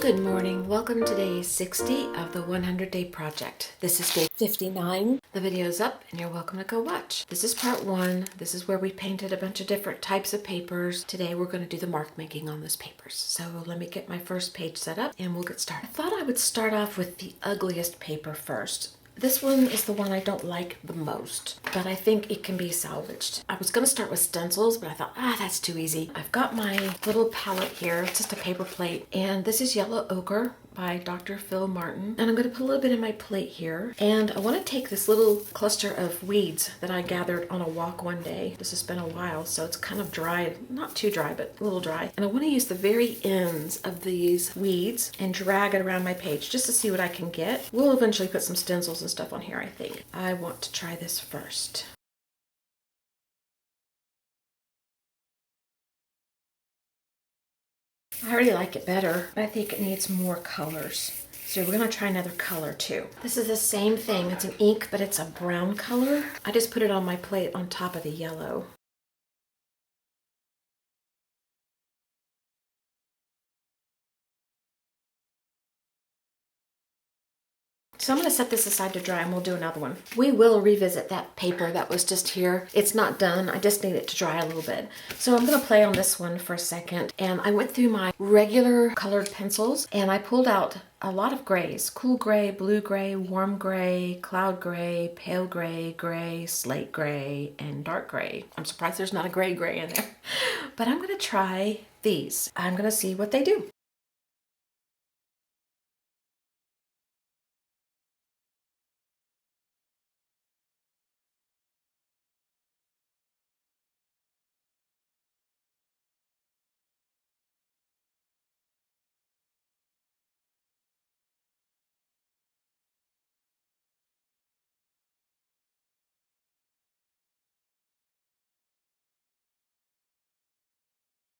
Good morning. Welcome to day 60 of the 100-day project. This is day 59. The video's up and you're welcome to go watch. This is part 1. This is where we painted a bunch of different types of papers. Today we're going to do the mark making on those papers. So let me get my first page set up and we'll get started. I thought I would start off with the ugliest paper first. This one is the one I don't like the most, but I think it can be salvaged. I was going to start with stencils, but I thought, that's too easy. I've got my little palette here. It's just a paper plate, and this is Yellow Ochre by Dr. Phil Martin. And I'm going to put a little bit in my plate here. And I want to take this little cluster of weeds that I gathered on a walk one day. This has been a while, so it's kind of dry. Not too dry, but a little dry. And I want to use the very ends of these weeds and drag it around my page just to see what I can get. We'll eventually put some stencils and stuff on here, I think. I want to try this first. I already like it better, but I think it needs more colors. So we're gonna try another color too. This is the same thing. It's an ink, but it's a brown color. I just put it on my plate on top of the yellow. So I'm going to set this aside to dry and we'll do another one. We will revisit that paper that was just here. It's not done. I just need it to dry a little bit. So I'm going to play on this one for a second. And I went through my regular colored pencils and I pulled out a lot of grays. Cool gray, blue gray, warm gray, cloud gray, pale gray, gray, slate gray, and dark gray. I'm surprised there's not a gray in there. But I'm going to try these. I'm going to see what they do.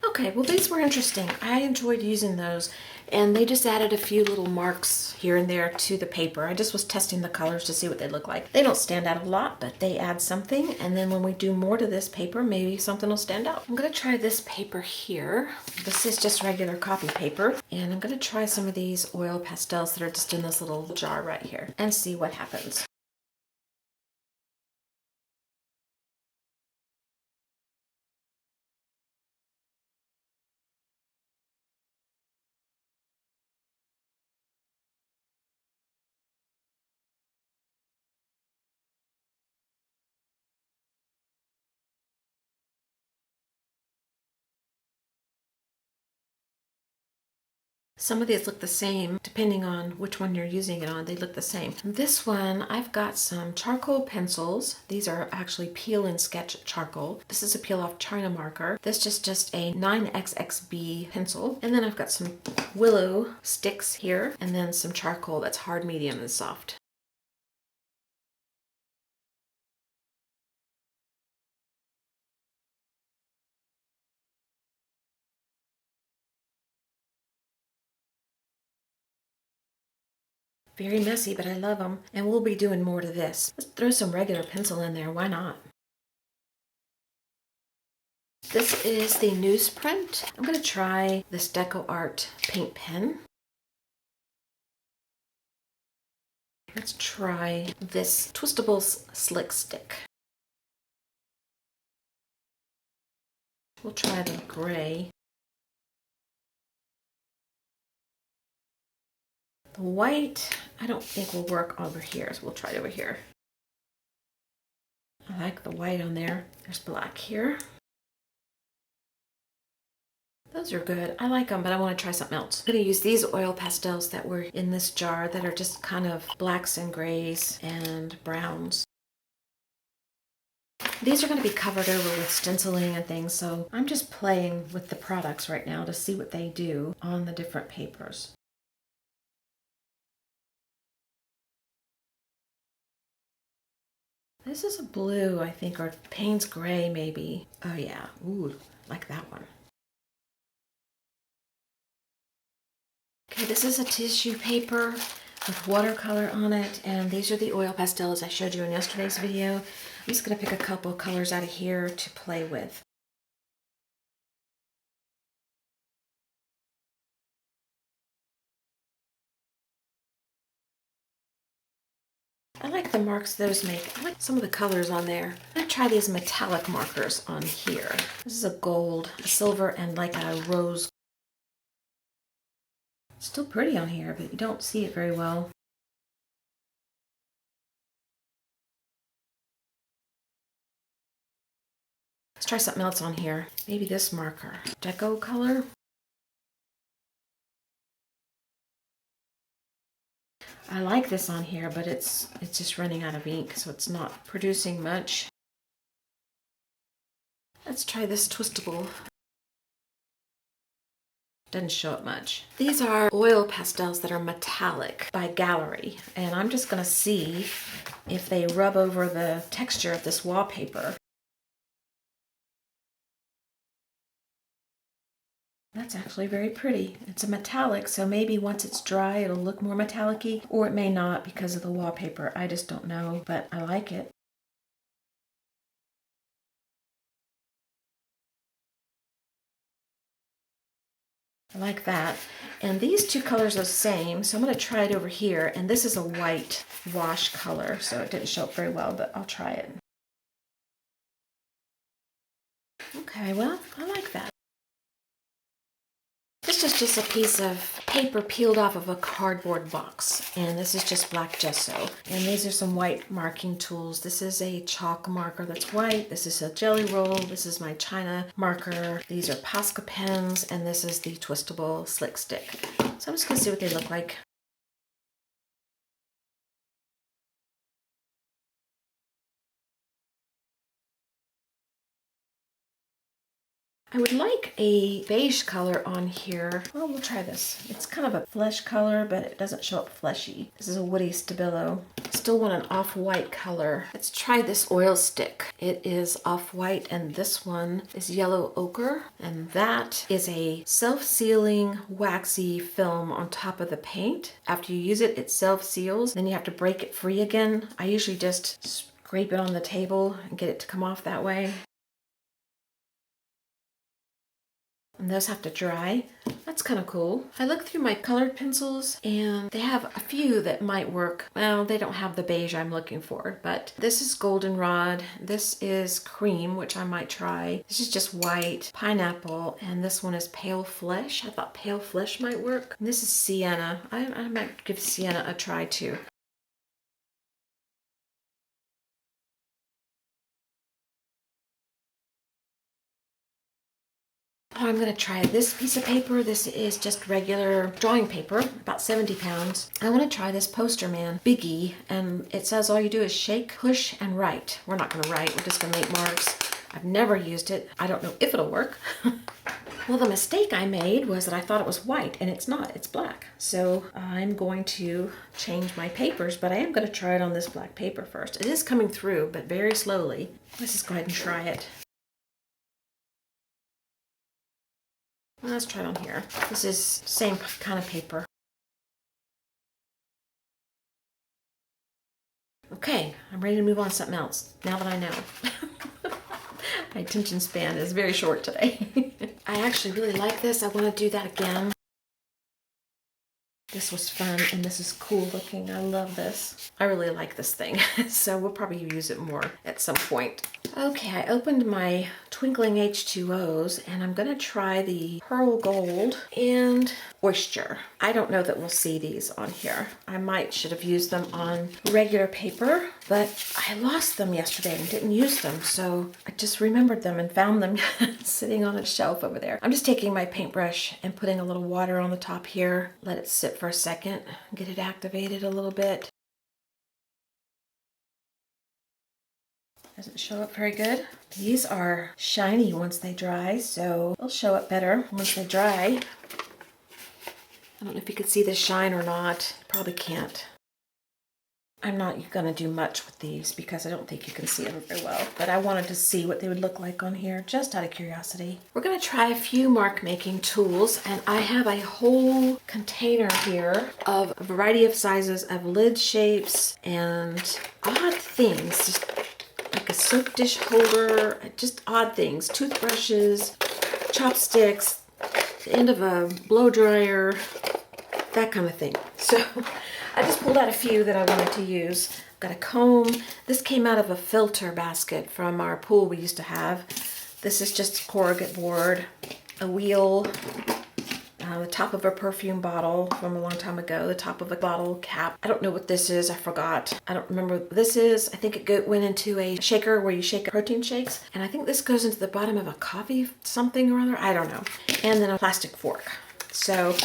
Okay, well these were interesting. I enjoyed using those and they just added a few little marks here and there to the paper. I just was testing the colors to see what they look like. They don't stand out a lot, but they add something, and then when we do more to this paper, maybe something will stand out. I'm gonna try this paper here. This is just regular copy paper, and I'm gonna try some of these oil pastels that are just in this little jar right here and see what happens. Some of these look the same, depending on which one you're using it on, they look the same. This one, I've got some charcoal pencils. These are actually peel and sketch charcoal. This is a peel off China marker. This is just a 9XXB pencil. And then I've got some willow sticks here, and then some charcoal that's hard, medium, and soft. Very messy, but I love them. And we'll be doing more to this. Let's throw some regular pencil in there. Why not? This is the newsprint. I'm going to try this Deco Art paint pen. Let's try this Twistable Slick Stick. We'll try the gray. The white, I don't think will work over here, so we'll try it over here. I like the white on there. There's black here. Those are good. I like them, but I want to try something else. I'm going to use these oil pastels that were in this jar that are just kind of blacks and grays and browns. These are going to be covered over with stenciling and things, so I'm just playing with the products right now to see what they do on the different papers. This is a blue, I think, or Payne's gray maybe. Oh yeah, ooh, like that one. Okay, this is a tissue paper with watercolor on it, and these are the oil pastels I showed you in yesterday's video. I'm just going to pick a couple colors out of here to play with. like the marks those make. I like some of the colors on there. I'm gonna try these metallic markers on here. This is a gold, a silver, and like a rose. Still pretty on here, but you don't see it very well. Let's try something else on here. Maybe this marker. Deco color. I like this on here, but it's just running out of ink, so it's not producing much. Let's try this twistable. Doesn't show up much. These are oil pastels that are metallic by Gallery, and I'm just gonna see if they rub over the texture of this wallpaper. That's actually very pretty. It's a metallic, so maybe once it's dry it'll look more metallic-y, or it may not because of the wallpaper. I just don't know, but I like it. I like that. And these two colors are the same, so I'm going to try it over here. And this is a white wash color, so it didn't show up very well, but I'll try it. Okay, well, I like that. This is just a piece of paper peeled off of a cardboard box, and this is just black gesso. And these are some white marking tools. This is a chalk marker that's white. This is a jelly roll. This is my China marker. These are Posca pens, and this is the twistable slick stick. So I'm just gonna see what they look like. I would like a beige color on here. Well, we'll try this. It's kind of a flesh color, but it doesn't show up fleshy. This is a woody Stabilo. Still want an off-white color. Let's try this oil stick. It is off-white, and this one is yellow ochre. And that is a self-sealing waxy film on top of the paint. After you use it, it self-seals. Then you have to break it free again. I usually just scrape it on the table and get it to come off that way. And those have to dry. That's kind of cool. I looked through my colored pencils and they have a few that might work. Well, they don't have the beige I'm looking for, but this is goldenrod. This is cream, which I might try. This is just white, pineapple, and this one is pale flesh. I thought pale flesh might work. And this is sienna. I might give sienna a try too. I'm going to try this piece of paper. This is just regular drawing paper, about 70 pounds. I want to try this Poster Man Biggie, and it says all you do is shake, push, and write. We're not going to write, we're just going to make marks. I've never used it. I don't know if it'll work. Well, the mistake I made was that I thought it was white, and it's not, it's black. So I'm going to change my papers, but I am going to try it on this black paper first. It is coming through, but very slowly. Let's just go ahead and try it. Let's try it on here. This is same kind of paper. Okay, I'm ready to move on to something else, now that I know. My attention span is very short today. I actually really like this. I want to do that again. This was fun, and this is cool looking. I love this. I really like this thing, so we'll probably use it more at some point. Okay, I opened my Twinkling H2Os, and I'm gonna try the Pearl Gold and Oyster. I don't know that we'll see these on here. I should have used them on regular paper, but I lost them yesterday and didn't use them, so I just remembered them and found them sitting on a shelf over there. I'm just taking my paintbrush and putting a little water on the top here. Let it sit for a second, get it activated a little bit. Doesn't show up very good. These are shiny once they dry, so they'll show up better once they dry. I don't know if you could see the shine or not. Probably can't. I'm not gonna do much with these because I don't think you can see them very well, but I wanted to see what they would look like on here just out of curiosity. We're gonna try a few mark making tools, and I have a whole container here of a variety of sizes of lid shapes and odd things, just like a soap dish holder, just odd things, toothbrushes, chopsticks, the end of a blow dryer, that kind of thing. So I just pulled out a few that I wanted to use. Got a comb. This came out of a filter basket from our pool we used to have. This is just corrugate board, a wheel, the top of a perfume bottle from a long time ago, the top of a bottle cap. I don't know what this is. I forgot. I don't remember what this is. I think it went into a shaker where you shake protein shakes. And I think this goes into the bottom of a coffee something or other. I don't know. And then a plastic fork. So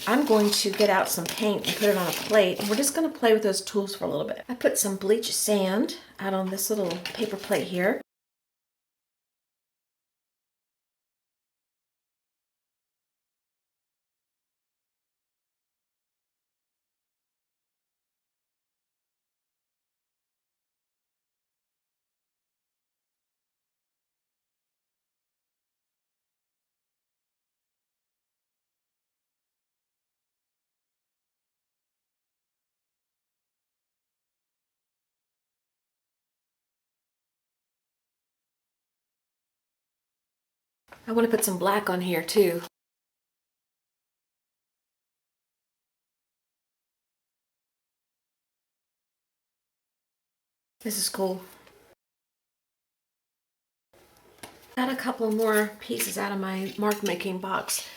I'm going to get out some paint and put it on a plate. And we're just going to play with those tools for a little bit. I put some bleach sand out on this little paper plate here. I want to put some black on here too. This is cool. Got a couple more pieces out of my mark making box.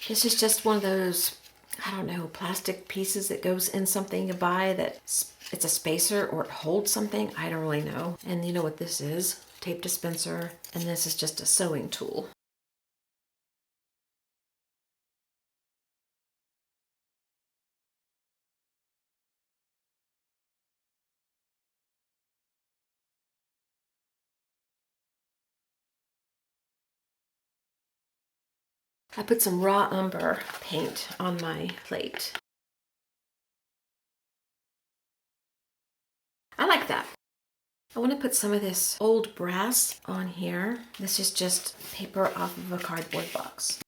This is just one of those, I don't know, plastic pieces that goes in something you buy that it's a spacer or it holds something. I don't really know. And you know what this is? Tape dispenser. And this is just a sewing tool. I put some raw umber paint on my plate. I like that. I want to put some of this old brass on here. This is just paper off of a cardboard box.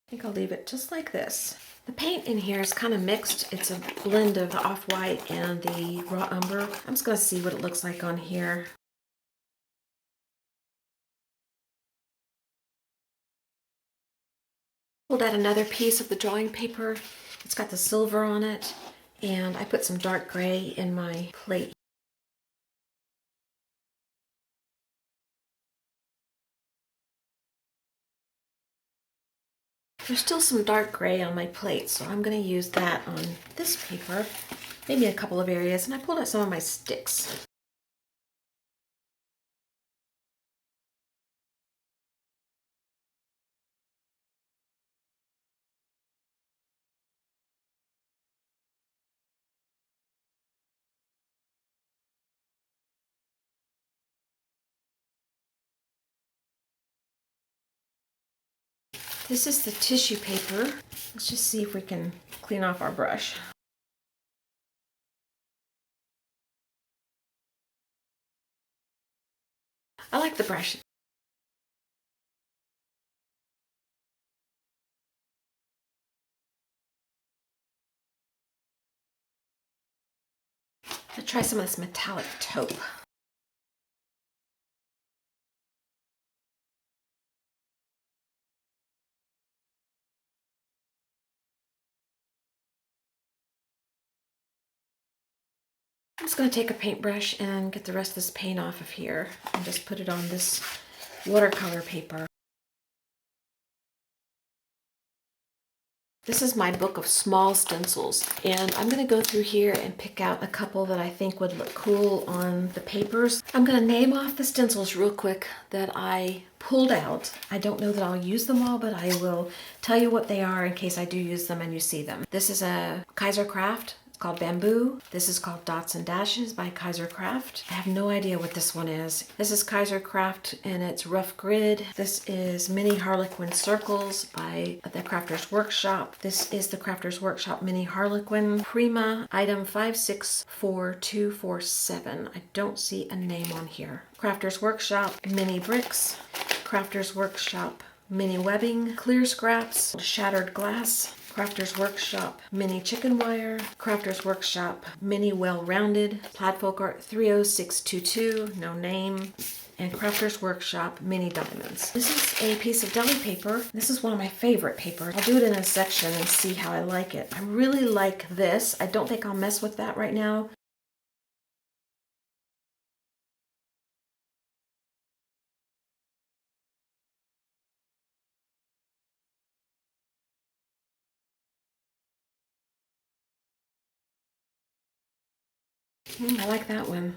I think I'll leave it just like this. The paint in here is kind of mixed. It's a blend of the off-white and the raw umber. I'm just going to see what it looks like on here. Pulled out another piece of the drawing paper. It's got the silver on it, and I put some dark gray in my plate. There's still some dark gray on my plate, so I'm going to use that on this paper, maybe a couple of areas, and I pulled out some of my sticks. This is the tissue paper. Let's just see if we can clean off our brush. I like the brush. I'll try some of this metallic taupe. I'm just going to take a paintbrush and get the rest of this paint off of here and just put it on this watercolor paper. This is my book of small stencils, and I'm going to go through here and pick out a couple that I think would look cool on the papers. I'm going to name off the stencils real quick that I pulled out. I don't know that I'll use them all, but I will tell you what they are in case I do use them and you see them. This is a Kaiser Craft. Called Bamboo. This is called Dots and Dashes by Kaiser Craft. I have no idea what this one is. This is Kaiser Craft and it's Rough Grid. This is Mini Harlequin Circles by the Crafters Workshop. This is the Crafters Workshop Mini Harlequin Prima item 564247. I don't see a name on here. Crafters Workshop Mini Bricks. Crafters Workshop Mini Webbing. Clear Scraps. Shattered Glass. Crafters Workshop Mini Chicken Wire, Crafters Workshop Mini Well Rounded, Plaid Folk Art 30622, no name, and Crafter's Workshop Mini Diamonds. This is a piece of deli paper. This is one of my favorite papers. I'll do it in a section and see how I like it. I really like this. I don't think I'll mess with that right now. I like that one.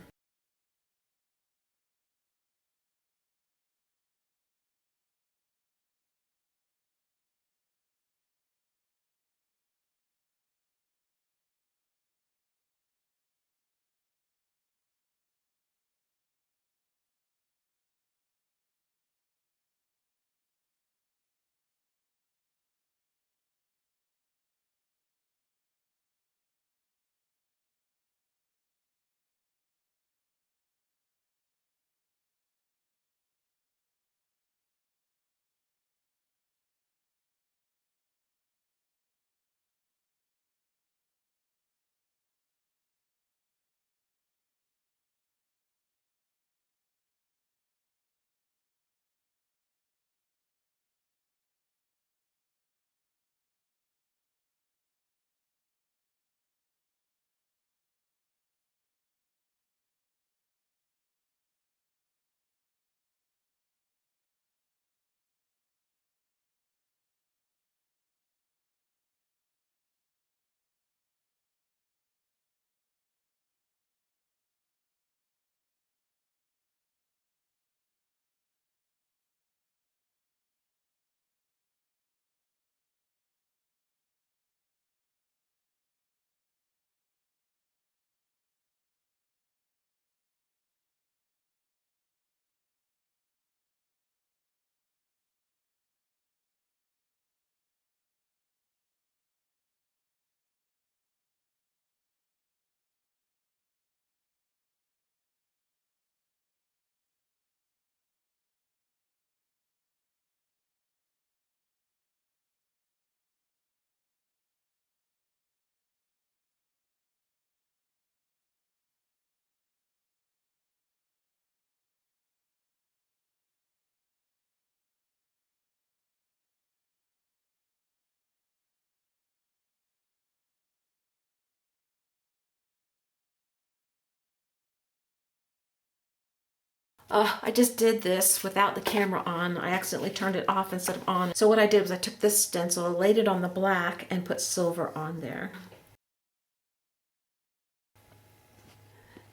I just did this without the camera on. I accidentally turned it off instead of on. So what I did was I took this stencil, laid it on the black, and put silver on there.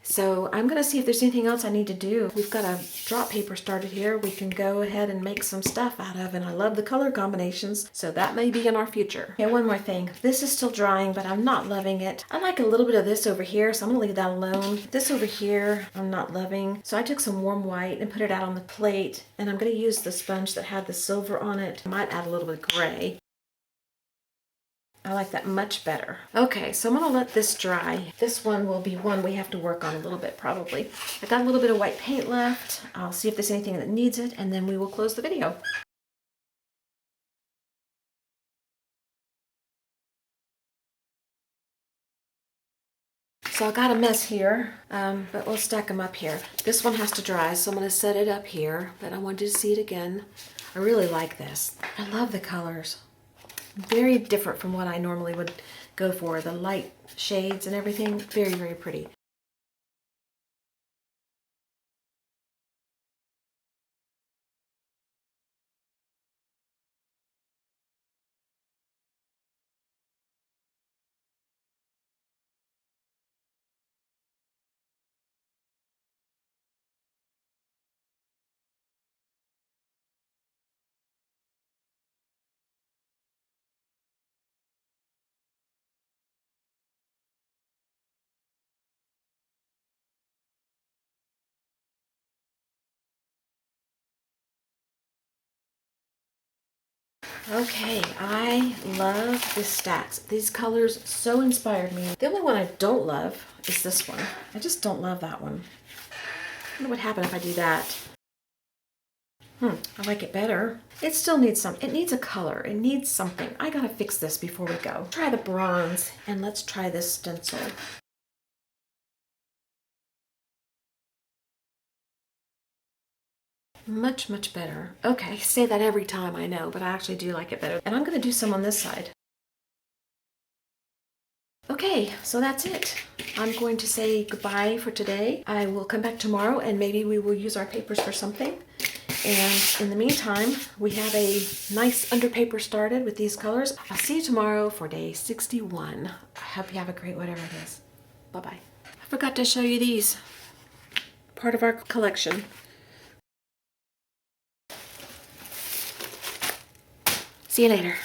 So I'm going to see if there's anything else I need to do. We've got a drop paper started here we can go ahead and make some stuff out of, and I love the color combinations, so that may be in our future. Okay, one more thing. This is still drying, but I'm not loving it. I like a little bit of this over here, so I'm going to leave that alone. This over here, I'm not loving. So I took some warm white and put it out on the plate, and I'm going to use the sponge that had the silver on it. I might add a little bit of gray. I like that much better. Okay, so I'm gonna let this dry. This one will be one we have to work on a little bit probably. I got a little bit of white paint left. I'll see if there's anything that needs it, and then we will close the video. So I got a mess here, but we'll stack them up here. This one has to dry, so I'm gonna set it up here, but I wanted to see it again. I really like this. I love the colors. Very different from what I normally would go for. The light shades and everything, very, very pretty. Okay, I love the stacks. These colors so inspired me. The only one I don't love is this one. I just don't love that one. I wonder what happened if I do that. I like it better. It still needs some, it needs a color. It needs something. I gotta fix this before we go. Try the bronze, and let's try this stencil. Much, much better. Okay, I say that every time, I know, but I actually do like it better. And I'm gonna do some on this side. Okay, so that's it. I'm going to say goodbye for today. I will come back tomorrow and maybe we will use our papers for something. And in the meantime, we have a nice underpaper started with these colors. I'll see you tomorrow for day 61. I hope you have a great whatever it is. Bye-bye. I forgot to show you these. Part of our collection. See you later.